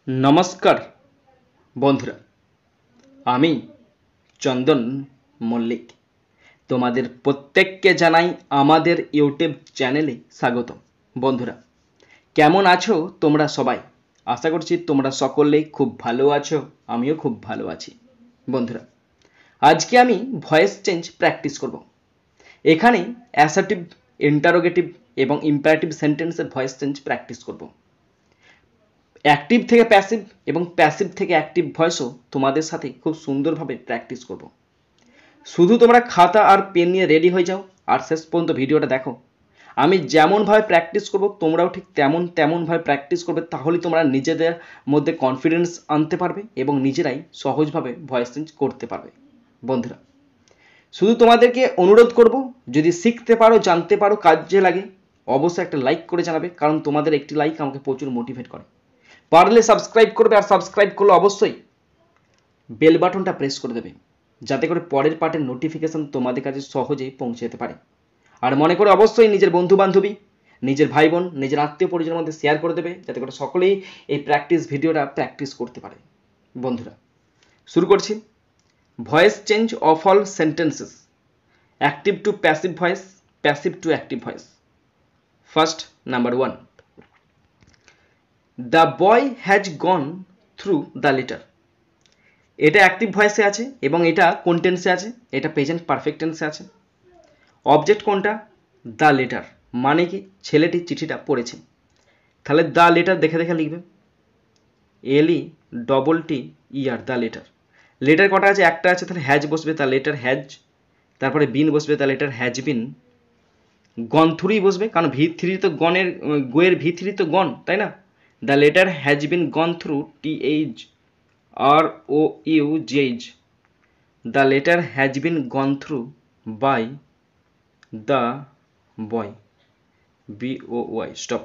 नमस्कार बंधुरा आमी चंदन मल्लिक तोमादेर प्रत्येकके जानाई आमादेर यूट्यूब चैनेले स्वागतम। बंधुरा केमन आछो तोमरा सबाई? आशा करछि तोमरा सकलेई खूब भालो आछो, आमिओ खूब भालो आछि। बंधुरा आजके आमी भয়েস चेंज प्रैक्टिस करब। एखाने অ্যাসার্টিভ, ইন্টারোগেটিভ এবং ইম্পারেটিভ সেন্টেন্সের ভয়েস চেঞ্জ প্র্যাকটিস করব। অ্যাক্টিভ থেকে প্যাসিভ এবং প্যাসিভ থেকে অ্যাক্টিভ ভয়েসও তোমাদের সাথে খুব সুন্দরভাবে প্র্যাকটিস করব। শুধু তোমরা খাতা আর পেন নিয়ে রেডি হয়ে যাও আর শেষ পর্যন্ত ভিডিওটা দেখো। আমি যেমনভাবে প্র্যাকটিস করব তোমরাও ঠিক তেমনভাবে প্র্যাকটিস করবে, তাহলেই তোমরা নিজেদের মধ্যে কনফিডেন্স আনতে পারবে এবং নিজেরাই সহজভাবে ভয়েস চেঞ্জ করতে পারবে। বন্ধুরা শুধু তোমাদেরকে অনুরোধ করব, যদি শিখতে পারো, জানতে পারো, কাজে লাগে, অবশ্যই একটা লাইক করে জানাবে, কারণ তোমাদের একটি লাইক আমাকে প্রচুর মোটিভেট করে। পারলে সাবস্ক্রাইব করবে, আর সাবস্ক্রাইব করলে অবশ্যই বেল বাটনটা প্রেস করে দেবে, যাতে করে পরের পার্টের নোটিফিকেশন তোমাদের কাছে সহজেই পৌঁছে যেতে পারে। আর মনে করে অবশ্যই নিজের বন্ধু বান্ধবী, নিজের ভাই বোন, নিজের আত্মীয় পরিজনের মধ্যে শেয়ার করে দেবে, যাতে করে সকলেই এই প্র্যাকটিস ভিডিওটা প্র্যাকটিস করতে পারে। বন্ধুরা শুরু করছি। Voice change of all sentences, active to passive voice, passive to active voice. First, number 1, the boy has gone through the letter. এটা অ্যাক্টিভ ভয়েসে আছে এবং এটা কোন টেন্সে আছে? এটা প্রেজেন্ট পারফেক্ট টেন্সে আছে। অবজেক্ট কোনটা? দ্য লেটার, মানে কি ছেলেটি চিঠিটা পড়েছে। তাহলে দ্য লেটার দেখে দেখে লিখবে, LETTER, দ্য লেটার। লেটার কটা আছে? একটা আছে, তাহলে হ্যাজ বসবে, দ্য লেটার হ্যাজ। তারপরে বিন বসবে, দ্য লেটার হ্যাজ বিন। গন থ্রুই বসবে, কারণ V3 তো গনের, গোয়ের V3 তো গন, তাই না? The letter has been gone through, THROUGH। The letter has been gone through by the boy, BOY, stop.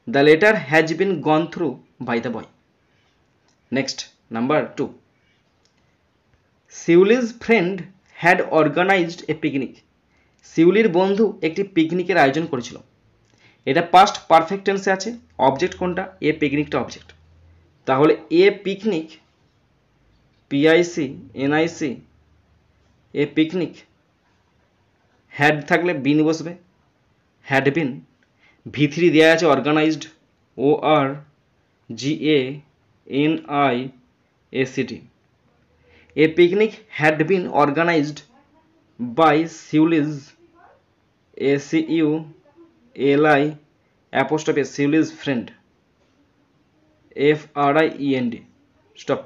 The letter has been gone through by the boy. Next, number 2, Shiuli's friend had organised a picnic. শিউলির বন্ধু একটি পিকনিকের আয়োজন করেছিল। এটা past perfect টেন্সে আছে। Object কোনটা? এ পিকনিকটা অবজেক্ট। তাহলে a picnic, PICNIC, a picnic. Had থাকলে বিন বসবে, হ্যাড বিন। V3 দেওয়া আছে organised, ORGANIACD। A picnic had been organised by Shiuli's, SEULI Shiuli's friend, FRIEND, stop.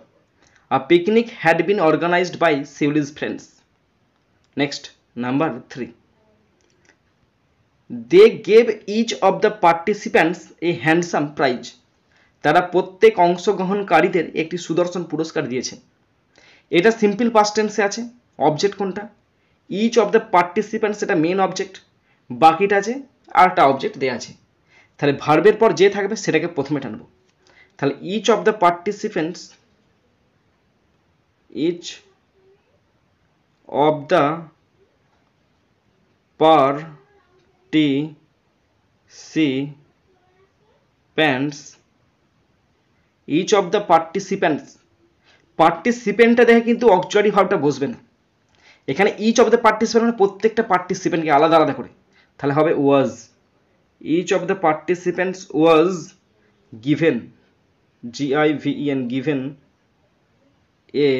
A picnic had been organized by Shiuli's friends. Next, number 3, they gave each of the participants a handsome prize. তারা প্রত্যেক অংশগ্রহণকারীদের একটি সুদর্শন পুরস্কার দিয়েছে। এটা simple past টেন্সে আছে। Object কোনটা? ইচ অফ দ্য পার্টিসিপেন্টস, এটা মেন অবজেক্ট, বাকিটা আছে আরেকটা অবজেক্ট দেওয়া আছে। তাহলে ভার্বের পর যে থাকবে সেটাকে প্রথমে টানবো। তাহলে each of the participants, each of the participants, each of the participants, পার্টিসিপেন্টটা দেখে কিন্তু অক্সিলারি ভার্বটা বসবে না। এখানে ইচ অফ দ্য পার্টিসিপেন্ট মানে প্রত্যেকটা পার্টিসিপেন্টকে আলাদা আলাদা করে, তাহলে হবে was. Each of the participants was given, GIVEN, given a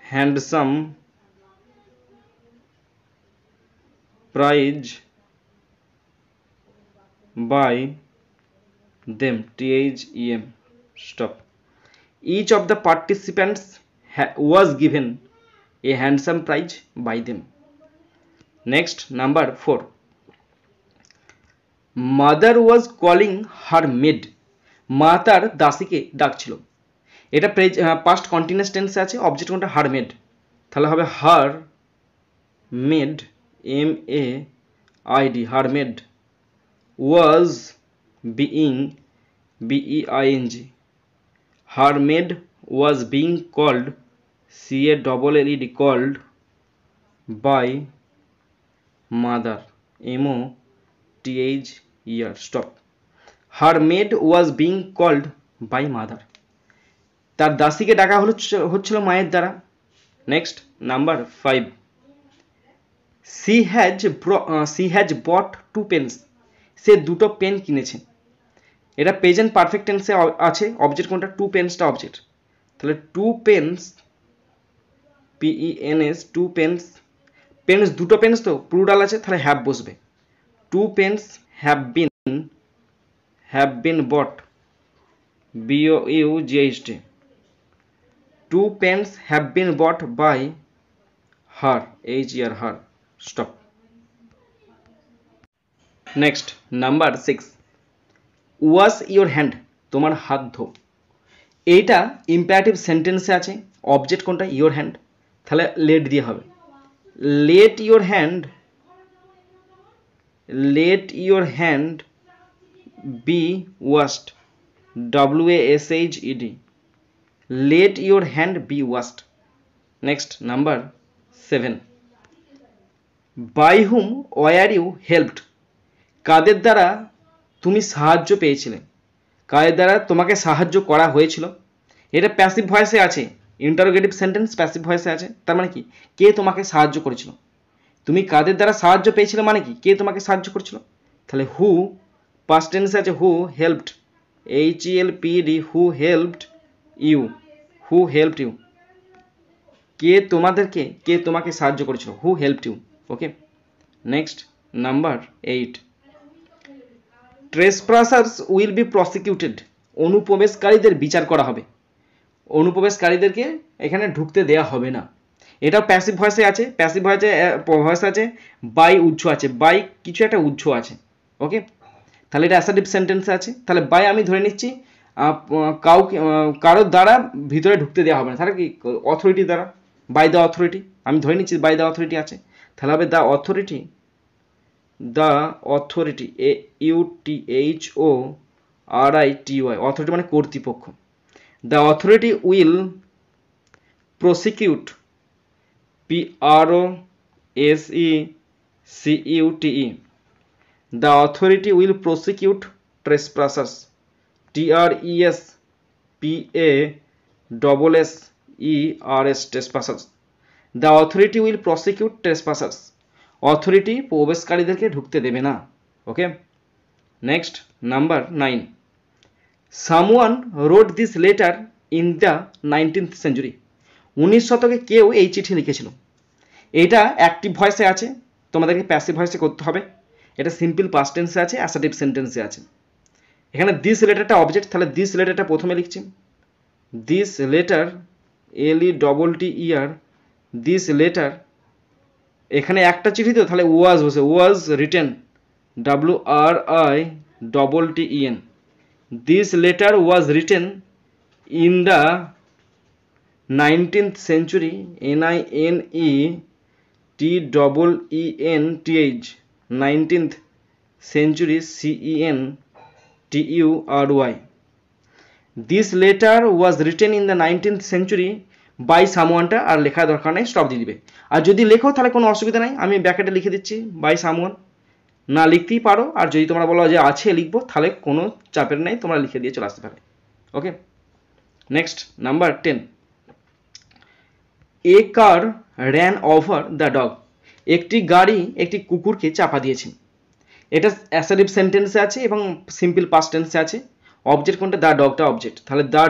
handsome prize by them, THEM, stop. Each of the participants was given a handsome prize by them. Next, number 4, mother was calling her maid. মা তার দাসীকে ডাকছিল। এটা past continuous টেন্সে আছে। Object কোনটা? Her maid. তাহলে হবে her maid, MAID, her maid. Was being, BEING, her maid was being called, CALLED, called by mother, MOTHER, stop. Her maid was being called by mother, তার দাসীকে ডাকা হচ্ছিল মায়ের দ্বারা। Next number 5, she has bought 2 pens, সে 2টো pen কিনেছে। এটা প্রেজেন্ট পারফেক্ট টেন্সে আছে, অবজেক্ট কোনটা? 2 পেন্সটা অবজেক্ট, তাহলে 2 পেন্স, PENS, 2 পেন্স, পেন্স 2টো পেন্স তো প্লুরাল আছে, তাহলে হ্যাভ বসবে। 2 pens have been bought, BOUGHT, 2 pens have been bought by her, HER, her. Stop. Next, number 6, wash your hand, তোমার হাত ধো। এইটা ইম্পারেটিভ সেন্টেন্সে আছে, অবজেক্ট কোনটা? ইয়োর হ্যান্ড, তাহলে লেট দিয়ে হবে। Let your hand B washed, WASHED, let your hand be washed. Next, number 7, by whom were you helped, কাদের দ্বারা তুমি সাহায্য পেয়েছিলে, কাদের দ্বারা তোমাকে সাহায্য করা হয়েছিল। এটা প্যাসিভ ভয়েসে আছে, ইন্টারোগেটিভ সেন্টেন্স প্যাসিভ ভয়েসে আছে, তার মানে কি? কে তোমাকে সাহায্য করেছিল। তুমি কাদের দ্বারা সাহায্য পেয়েছিলে মানে কি? কে তোমাকে সাহায্য করেছিল। তাহলে হু, পাস্ট টেন্সে আছে who helped, HELPED, who helped you, who helped you, কে তোমাকে সাহায্য করেছিল, who helped you. Okay, next number 8, trespassers will be prosecuted, অনুপ্রবেশকারীদের বিচার করা হবে। অনুপ্রবেশকারীদেরকে এখানে ঢুকতে দেয়া হবে না। এটা প্যাসিভ ভয়েসে আছে, প্যাসিভ ভয়েসে আছে বাই উৎস আছে, বাই কিছু একটা উৎস আছে। ওকে, তাহলে এটা অ্যাসার্টিভ সেন্টেন্সে আছে, তাহলে বাই আমি ধরে নিচ্ছি কারোর দ্বারা ভিতরে ঢুকতে দেওয়া হবে না, তাহলে কি? অথরিটি দ্বারা, বাই দ্য অথরিটি, আমি ধরে নিচ্ছি বাই দ্য অথরিটি আছে, তাহলে হবে দ্য অথরিটি, AUTHORITY, অথরিটি মানে কর্তৃপক্ষ। The authority will prosecute, PROSECUTE, the authority will prosecute trespassers, TRESPASSERS, trespassers, the authority will prosecute trespassers, authority প্রবেশকারীদেরকে ঢুকতে দেবে না। Okay, next number 9, someone wrote this letter in the 19th century, 19 শতকে কেউ এই চিঠি লিখেছিল। এটা অ্যাক্টিভ ভয়েসে আছে, তোমাদেরকে প্যাসিভ ভয়েসে করতে হবে। এটা সিম্পল পাস্ট টেন্সে আছে, অ্যাসার্টিভ সেন্টেন্সে আছে। এখানে দিস লেটারটা অবজেক্ট, তাহলে দিস লেটারটা প্রথমে লিখছি, this letter, LETTER, this letter, এখানে একটা চিঠি তো, তাহলে ওয়াজ বসে, was written, WRITTEN, this letter was written in the 19th century, NINETEENTH, 19th century, CENTURY, this letter was written in the 19th century by someoneটা আর লেখা দরকার নেই, স্টপ দিয়ে দিবে। আর যদি লেখো তাহলে কোনো অসুবিধা নাই, আমি ব্র্যাকেটে লিখে দিচ্ছি বাই সামওয়ান, না লিখতেই পারো, আর যদি তোমরা বলো যে আছে লিখবো তাহলে কোনো চাপের নাই, তোমরা লিখে দিয়ে চলে আসতে পারে। Okay, next number 10, a car ran over the dog, একটি গাড়ি একটি কুকুরকে চাপা দিয়েছে। এটা অ্যাসার্টিভ সেন্টেন্সে আছে এবং সিম্পল পাস্ট টেন্সে আছে। অবজেক্ট কোনটা? দ্য ডগটা অবজেক্ট, তাহলে the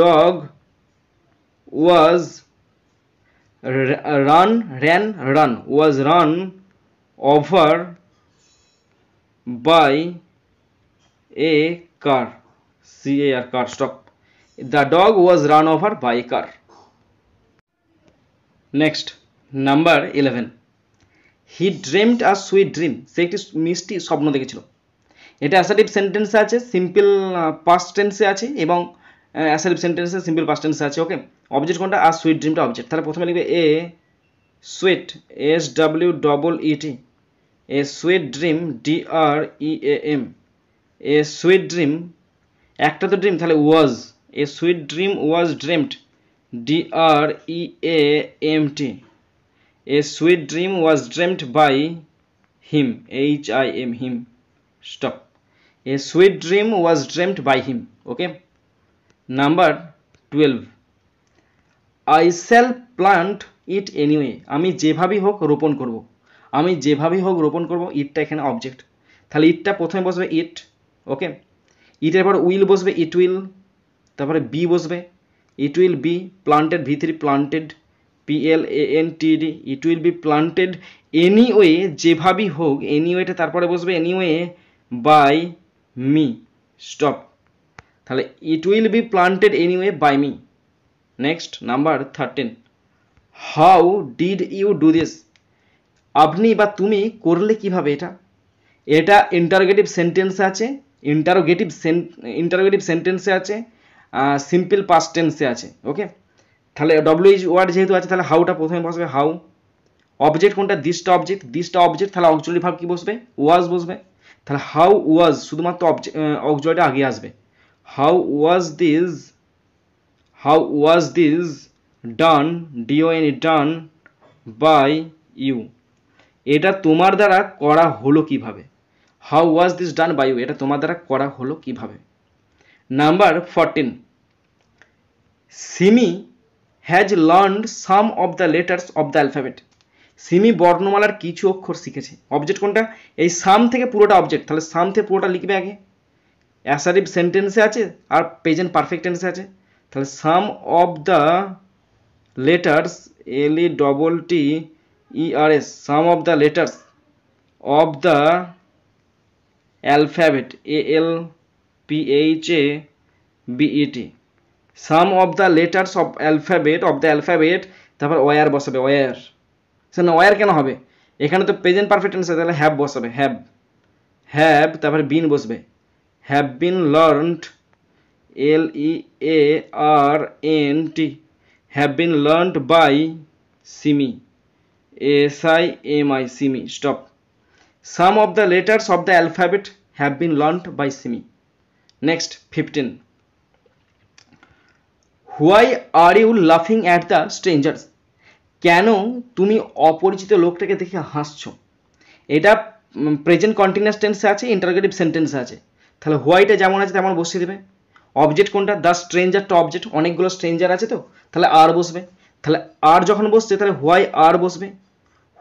dog was run over by a car, CAR, car. Stop, the dog was run over by a car. Next number 11, he dreamed a sweet dream, সে একটি মিষ্টি স্বপ্ন দেখেছিল। এটা অ্যাসার্টিভ সেন্টেন্সে আছে, সিম্পল পাস্ট টেন্সে আছে এবং অ্যাসার্টিভ সেন্টেন্সে সিম্পল পাস্ট টেন্সে আছে। ওকে, অবজেক্ট কোনটা? আর সুইট ড্রিমটা অবজেক্ট, তাহলে প্রথমে লিখবে a sweet, SWEET, a sweet dream, DREAM, a sweet dream, একটা তো ড্রিম, তাহলে was, a sweet dream was dreamed, DREAMT, a sweet dream was dreamt by him, HIM, him. Stop. A sweet dream was dreamt by him. Okay. Number 12. I shall plant it anyway. আমি যেভাবেই হোক রোপণ করব, আমি যেভাবেই হোক রোপণ করব। ইটটা এখানে অবজেক্ট, তাহলে ইটটা প্রথমে বসবে ইট। ওকে, ইটের পর উইল বসবে, ইট উইল, তারপরে বি বসবে, ইট উইল বি প্লান্টেড, ভি3 planted, PLANTED, it will be planted anyway, যেভাবেই হোক, এনিওয়েটা তারপরে বসবে এনিওয়ে বাই মি। স্টপ। তাহলে it will be planted anyway by me. Next number 13। How did you do this? আপনি বা তুমি করলে কিভাবে এটা? এটা ইন্টারোগেটিভ সেন্টেন্সে আছে, ইন্টারোগেটিভ সেন্টেন্সে আছে, সিম্পল পাস্ট টেন্সে আছে। ওকে, তাহলে ডব্লিউএইচ ওয়ার্ড যেহেতু আছে তাহলে হাউটা প্রথমে বসবে, হাউ। অবজেক্ট কোনটা? দিসটা অবজেক্ট, দিসটা অবজেক্ট, তাহলে অক্সিলারি ভার্ব কি বসবে? ওয়াজ বসবে। তাহলে হাউ ওয়াজ, শুধুমাত্র অক্সিলারিটা আগে আসবে। How was this done, DON done by you? এটা তোমার দ্বারা করা হলো কিভাবে? How was this done by you, এটা তোমার দ্বারা করা হলো কিভাবে? Number 14। Simi has learned some of the letters of the alphabet. Simi বর্ণমালার কিছু অক্ষর শিখেছে। অবজেক্ট কোনটা? এই সাম থেকে পুরোটা অবজেক্ট, তাহলে সাম থেকে পুরোটা লিখবে আগে। অ্যাসারিভ সেন্টেন্সে আছে আর প্রেজেন্ট পারফেক্ট টেন্সে আছে। তাহলে some of the letters, LETTERS, some of the letters of the alphabet, ALPHABET, some of the letters of alphabet, তারপর ওয়ার বসাবে, ওয়ার। সে না, ওয়ার কেন হবে? এখানে তো প্রেজেন্ট পারফেক্ট টেন্স আছে, তাহলে হ্যাভ বসাবে, হ্যাভ, তারপরে বিন বসবে, have been learned, LEARNT, have been learned by Simi, SIMI, Simi. Stop. Some of the letters of the alphabet have been learned by Simi. Next 15। Why are you লাফিং at the strangers? কেন তুমি অপরিচিত লোকটাকে দেখে হাসছো? এটা প্রেজেন্ট কন্টিনিউয়াস টেন্সে আছে, ইন্টারোগেটিভ সেন্টেন্সে আছে। তাহলে হোয়াইটা যেমন আছে তেমন বসিয়ে দেবে। অবজেক্ট কোনটা? দ্য স্ট্রেঞ্জারটা অবজেক্ট, অনেকগুলো স্ট্রেঞ্জার আছে তো, তাহলে আর বসবে। তাহলে আর যখন বসছে তাহলে হোয়াই আর বসবে।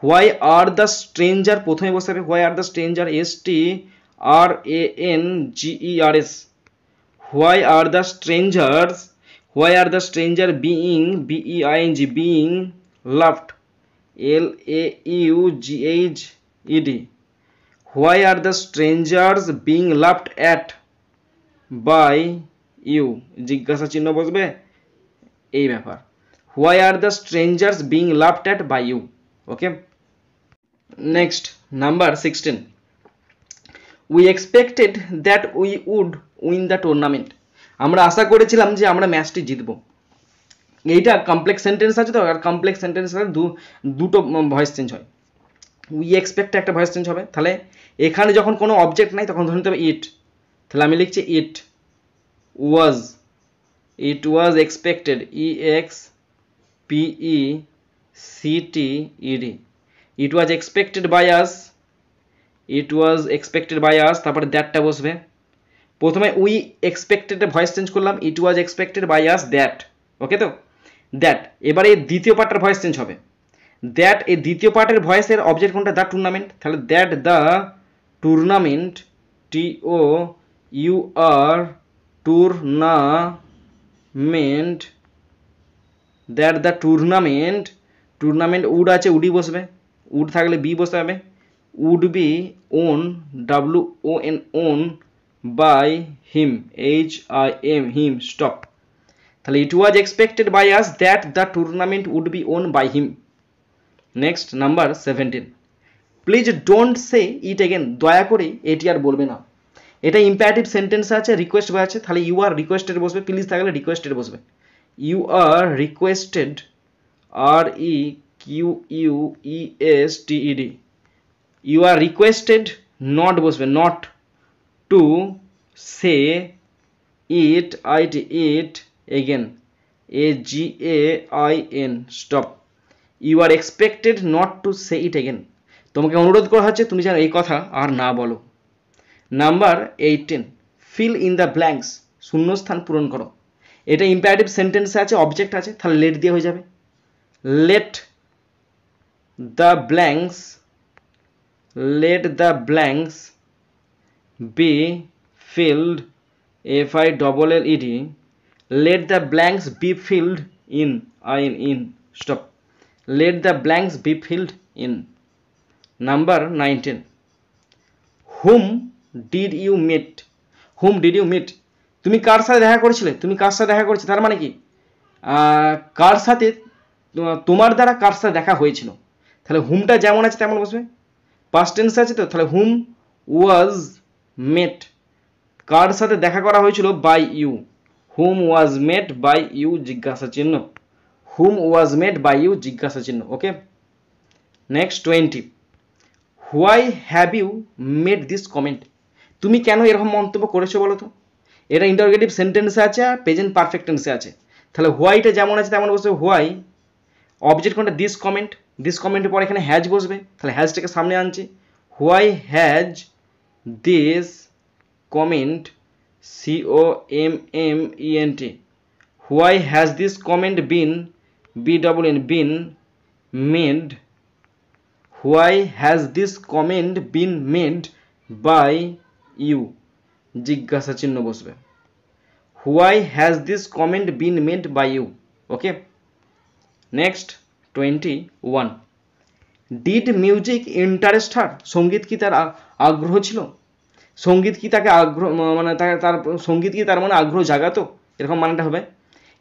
হোয়াই আর দ্য স্ট্রেঞ্জার প্রথমে বসে হবে, why are the stranger, STRANGERS, why are the strangers, why are the stranger being, BEING, being laughed, LAUGHED, why are the strangers being laughed at by you, জিজ্ঞাসা চিহ্ন বসবে, এই ব্যাপার। Why are the strangers being laughed at by you. Okay, next number 16। We expected that we would win the tournament. আমরা আশা করেছিলাম যে আমরা ম্যাচটি জিতবো। এইটা কমপ্লেক্স সেন্টেন্স আছে তো, আর কমপ্লেক্স সেন্টেন্স আছে দুটো ভয়েস চেঞ্জ হয়। উই এক্সপেক্ট একটা ভয়েস চেঞ্জ হবে। তাহলে এখানে যখন কোনো অবজেক্ট নাই তখন ধরে নিতে হবে ইট। তাহলে আমি লিখছি it was expected, EXPECTED, it was expected by us, তারপরে দ্যাটটা বসবে। প্রথমে উই এক্সপেক্টেড ভয়েস চেঞ্জ করলাম, it was expected by us that. Okay তো, দ্যাট। এবারে এই দ্বিতীয় পার্টের ভয়েস চেঞ্জ হবে, দ্যাট। এই দ্বিতীয় পার্টের ভয়েসের অবজেক্ট কোনটা? The tournament. তাহলে that the tournament, TOUR, tournament, that the tournament would আছে, উডি বসবে, উড থাকলে বি বসতে হবে, would be won, WON, won by him, HIM, him. Stop. তাহলে it was expected by us that the tournament would be won by him. Next number 17। Please don't say it again. দয়া করে এটি আর বলবে না। এটা imperative sentence আছে, request আছে, তাহলে ইউ আর রিকোয়েস্টেড বসবে, প্লিজ থাকলে রিকোয়েস্টেড বসবে, you are requested, REQUESTED, you are requested not বসবে, not to say it, it again, AGAIN। Stop. You are expected not to say it again. তোমাকে অনুরোধ করা হচ্ছে তুমি যেন এই কথা আর না বলো। Number 18, fill in the blanks, শূন্যস্থান পূরণ করো। এটা ইম্পারেটিভ সেন্টেন্সে আছে, অবজেক্ট আছে, তাহলে লেট দিয়ে হয়ে যাবে। Let the blanks B field, FILLED, let the blanks be filled in, in, stop, let the blanks be filled in. Number 19, whom did you meet, তুমি কার সাথে দেখা করেছিলে, তার মানে কি কার সাথে, তোমার দ্বারা কার সাথে দেখা হয়েছিল, তাহলে হুমটা যেমন আছে তেমন বসবে, পাস্ট টেন্স আছে তো, তাহলে হুম ওয়াজ মেট, কার সাথে দেখা করা হয়েছিল, by you, whom was met by you জিজ্ঞাসা চিহ্ন, okay. Next 20, why have you made this comment, তুমি কেন এরকম মন্তব্য করেছো বলো তো। এটা ইন্টারোগেটিভ সেন্টেন্সে আছে আর প্রেজেন্ট পারফেক্ট টেন্সে আছে, তাহলে হোয়াইটা যেমন আছে তেমন বসবে হোয়াই, অবজেক্ট কোনটা, দিস কমেন্টের পর এখানে হ্যাজ বসবে, তাহলে হ্যাজটাকে সামনে আনছি, why has this comment, COMMENT, why has this comment been, been made, why has this comment been made by you, জিজ্ঞাসা চিহ্ন বসবে, why has this comment been made by you, okay. Next 21, did music interest her, সঙ্গীত কি তার আগ্রহ ছিল, সঙ্গীত কি তাকে আগ্রহ, মানে তার সঙ্গীত কি তার মানে আগ্রহ জাগাতো, এরকম মানেটা হবে।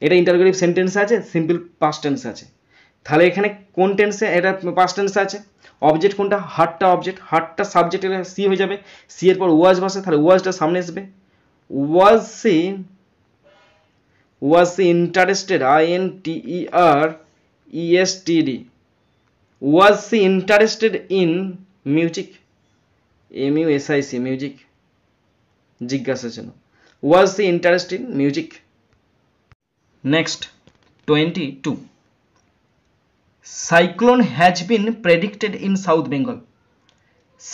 এটা ইন্টারোগেটিভ সেন্টেন্স আছে, সিম্পল পাস্ট টেন্স আছে, তাহলে এখানে কোন টেন্সে, এটা পাস্ট টেন্সে আছে, অবজেক্ট কোনটা, হার্টটা অবজেক্ট, হার্টটা সাবজেক্ট, এটা সি হয়ে যাবে, সি এর পর ওয়াজ বসে, তাহলে ওয়াজটা সামনে আসবে, was she interested, INTERESTED, was she interested in music, MUSIC, music, জিজ্ঞাসা চিহ্ন, was she interested in music. Next 22, cyclone has been predicted in south Bengal,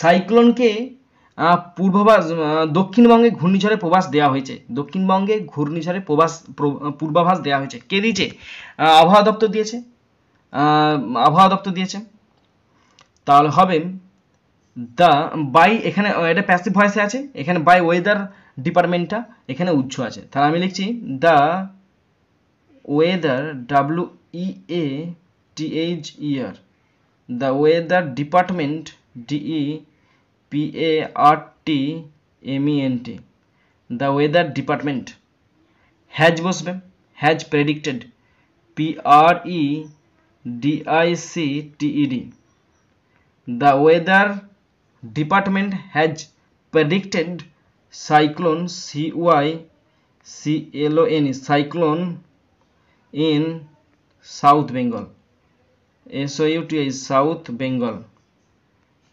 সাইক্লোনকে দক্ষিণবঙ্গে ঘূর্ণিঝড়ের প্রভাস দেওয়া হয়েছে, পূর্বাভাস দেওয়া হয়েছে, কে দিয়েছে, আবহাওয়া দপ্তর দিয়েছে, তাহলে হবে দ্য বাই, এখানে এটা প্যাসিভ ভয়েসে আছে, এখানে বাই ওয়েদার ডিপার্টমেন্টটা এখানে উচ্চ আছে, তাহলে আমি লিখছি the weather, WEATHER, the weather department, DEPARTMENT, the weather department, has বসবে, has predicted, PREDICTED, the weather department has predicted cyclone, CYCLONE, cyclone in South Bengal, SOUTI, South Bengal,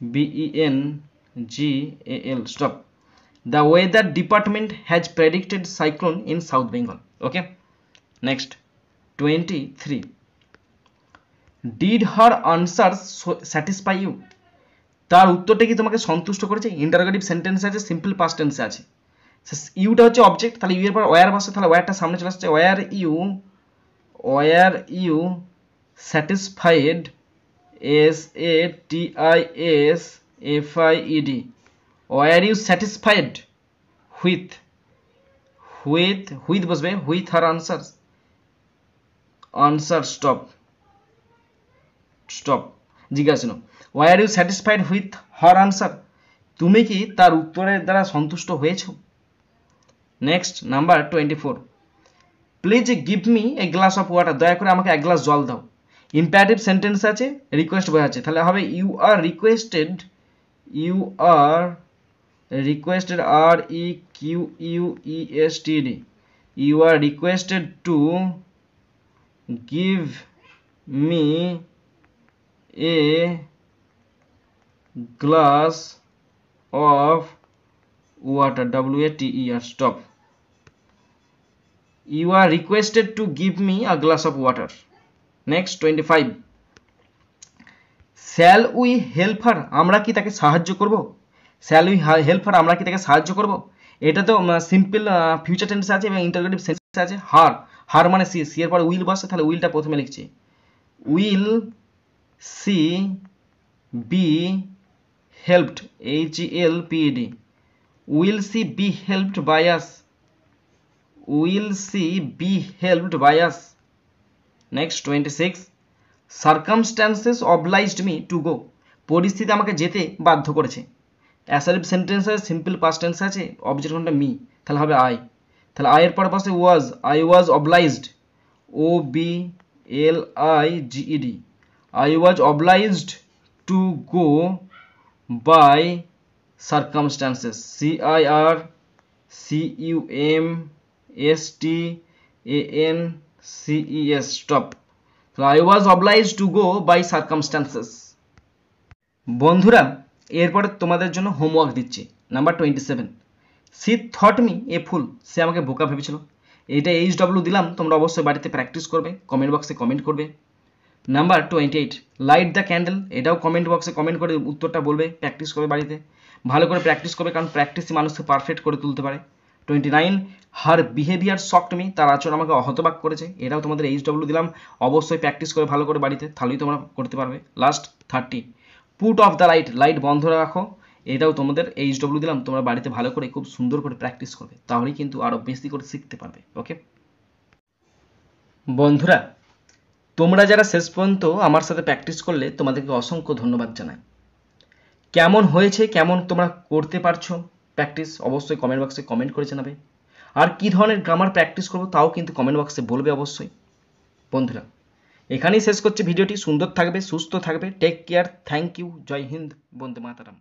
BENGAL, stop, the weather department has predicted cyclone in South Bengal, okay. Next 23, did her answers satisfy you, তার উত্তরটা কি তোমাকে সন্তুষ্ট করেছে, interrogative sentence আছে, simple past টেন্সে আছে, Yuta হচ্ছে অবজেক্ট, তাহলে ইউ এর পর ওয়্যার বসে, তাহলে ওয়্যারটা সামনে চলে আসছে, were you satisfied, SATISFIED, were you satisfied with বসবে, with her answers, stop, জিজ্ঞাসা, why are you satisfied with her answer, তুমি কি তার উত্তরের দ্বারা সন্তুষ্ট হয়েছো। Next number 24, please give me a glass of water, দয়া করে আমাকে এক গ্লাস জল দাও, ইম্পারেটিভ সেন্টেন্স আছে, রিকোয়েস্ট বোঝাচ্ছে, তাহলে হবে you are requested, REQUESTED, you are requested to give me a glass of water, WATER, stop, you are requested to give me a glass of water. Next 25, shall we help her, আমরা কি তাকে সাহায্য করব, shall we help হার, আমরা কি তাকে সাহায্য করব? এটা তো সিম্পল ফিউচার টেন্স আছে এবং ইন্টারোগেটিভ সেন্টেন্স আছে। হার, হার মানে সি, সি এর পর উইল বসে, তাহলে উইলটা প্রথমে লিখছি। Will she be helped, HELPED, will she be helped by us, will she be helped by us. Next 26, circumstances obliged me to go, পরিস্থিতি আমাকে যেতে বাধ্য করেছে। অ্যাসার্টিভ সেন্টেন্স আছে, সিম্পল পাস্ট টেন্স আছে, অবজেক্ট কোনটা মি, তাহলে হবে আই। তাহলে আই এর পরে বসে was, I was obliged, OBLIGED, I was obliged to go by circumstances, CIRCUMSTANCES, stop. I was obliged to go by circumstances. বন্ধুরা, এরপরে তোমাদের জন্য হোমওয়ার্ক দিচ্ছি। Number 27, she thought me a fool, সে আমাকে বোকা ভেবেছিল। এটা HW দিলাম, তোমরা অবশ্যই বাড়িতে প্র্যাকটিস করবে, কমেন্ট বক্সে কমেন্ট করবে। নাম্বার 28, লাইট দ্য ক্যান্ডেল, এটাও কমেন্ট বক্সে কমেন্ট করে উত্তরটা বলবে, প্র্যাকটিস করবে বাড়িতে, ভালো করে প্র্যাকটিস করবে, কারণ প্র্যাকটিসই মানুষকে পারফেক্ট করে তুলতে পারে। 29, হার বিহেভিয়ার শকড মি, তার আচরণ আমাকে হতবাক করেছে, এটাও তোমাদের HW দিলাম, অবশ্যই প্র্যাকটিস করে ভালো করে বাড়িতে, তাহলেই তোমরা করতে পারবে। Last 30, put off the light, light বন্ধ রাখো, এটাও তোমাদের HW দিলাম, তোমরা বাড়িতে ভালো করে খুব সুন্দর করে প্র্যাকটিস করবে, তাহলেই কিন্তু আরও বেশি করে শিখতে পারবে। ওকে বন্ধুরা, তোমরা যারা শেষ পর্যন্ত আমার সাথে প্র্যাকটিস করলে তোমাদেরকে অসংখ্য ধন্যবাদ জানাই। কেমন হয়েছে, কেমন তোমরা করতে পারছো প্র্যাকটিস, অবশ্যই কমেন্ট বক্সে কমেন্ট করে জানাবে। আর কি ধরনের গ্রামার প্র্যাকটিস করবো তাও কিন্তু কমেন্ট বক্সে বলবে অবশ্যই। বন্ধুরা, এখানেই শেষ করছি ভিডিওটি। সুন্দর থাকবে, সুস্থ থাকবে, টেক কেয়ার, থ্যাংক ইউ, জয় হিন্দ, বন্দে মাতারাম।